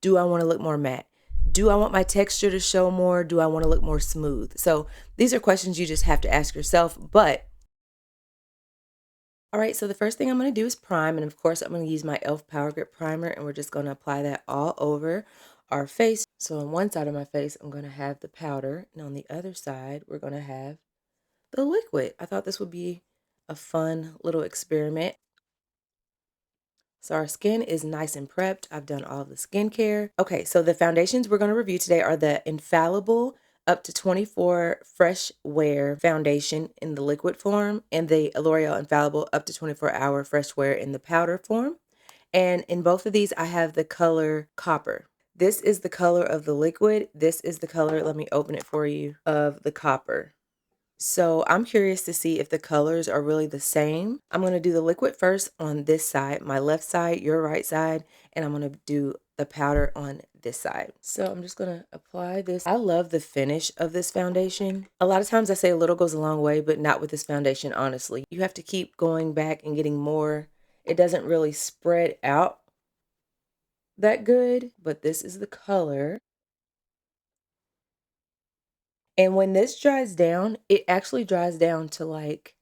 Do I want to look more matte? Do I want my texture to show more? Do I want to look more smooth? So these are questions you just have to ask yourself. But all right, so the first thing I'm going to do is prime. And of course, I'm going to use my e.l.f. Power Grip Primer, and we're just going to apply that all over our face. So on one side of my face, I'm going to have the powder, and on the other side, we're going to have the liquid. I thought this would be a fun little experiment. So our skin is nice and prepped. I've done all the skincare. Okay, so the foundations we're going to review today are the Infallible up to 24 Fresh Wear Foundation in the liquid form, and the L'Oreal Infallible up to 24-hour Fresh Wear in the powder form. And in both of these, I have the color Copper. This is the color of the liquid. This is the color, let me open it for you, of the Copper. So I'm curious to see if the colors are really the same. I'm going to do the liquid first on this side, my left side, your right side, and I'm going to do the powder on this side. So I'm just going to apply this. I love the finish of this foundation. A lot of times I say a little goes a long way, but not with this foundation, honestly. You have to keep going back and getting more. It doesn't really spread out that good, but this is the color. And when this dries down, it actually dries down to like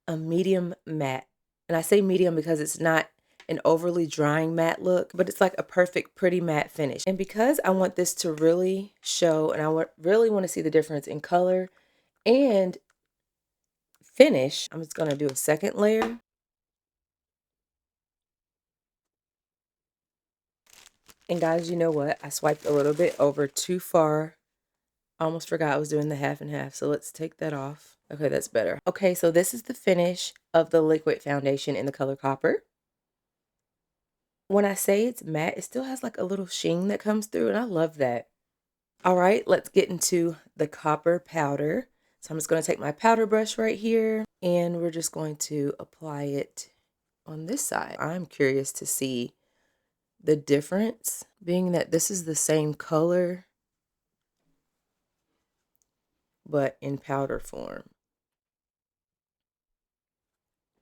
a medium matte. And I say medium because it's not an overly drying matte look, but it's like a perfect, pretty matte finish. And because I want this to really show, and I really want to see the difference in color and finish, I'm just going to do a second layer. And guys, you know what? I swiped a little bit over too far. Almost forgot I was doing the half and half. So let's take that off. Okay, that's better. Okay, so this is the finish of the liquid foundation in the color Copper. When I say it's matte, it still has like a little sheen that comes through, and I love that. All right, let's get into the Copper powder. So I'm just going to take my powder brush right here, and we're just going to apply it on this side. I'm curious to see the difference, being that this is the same color, but in powder form.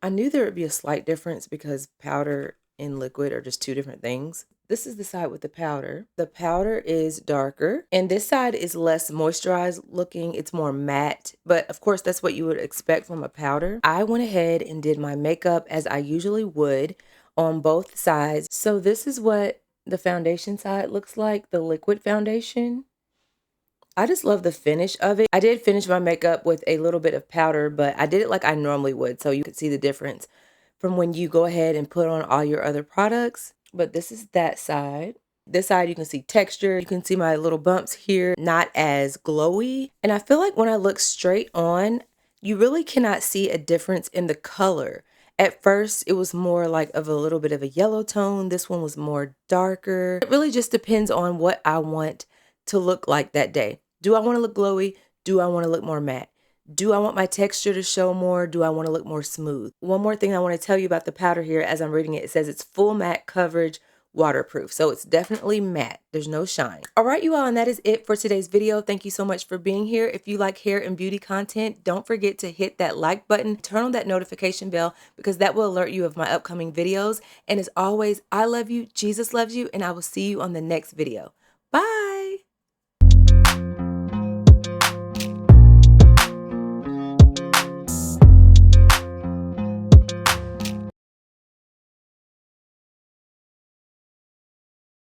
I knew there would be a slight difference because powder and liquid are just two different things. This is the side with the powder. The powder is darker, and this side is less moisturized looking. It's more matte, but of course that's what you would expect from a powder. I went ahead and did my makeup as I usually would on both sides. So this is what the foundation side looks like, the liquid foundation. I just love the finish of it. I did finish my makeup with a little bit of powder, but I did it like I normally would, so you could see the difference from when you go ahead and put on all your other products. But this is that side. This side, you can see texture. You can see my little bumps here, not as glowy. And I feel like when I look straight on, you really cannot see a difference in the color. At first, it was more like of a little bit of a yellow tone. This one was more darker. It really just depends on what I want to look like that day. Do I want to look glowy? Do I want to look more matte? Do I want my texture to show more? Do I want to look more smooth? One more thing I want to tell you about the powder here as I'm reading it. It says it's full matte coverage, waterproof. So it's definitely matte. There's no shine. All right, you all, and that is it for today's video. Thank you so much for being here. If you like hair and beauty content, don't forget to hit that like button, turn on that notification bell, because that will alert you of my upcoming videos. And as always, I love you, Jesus loves you, and I will see you on the next video. Bye.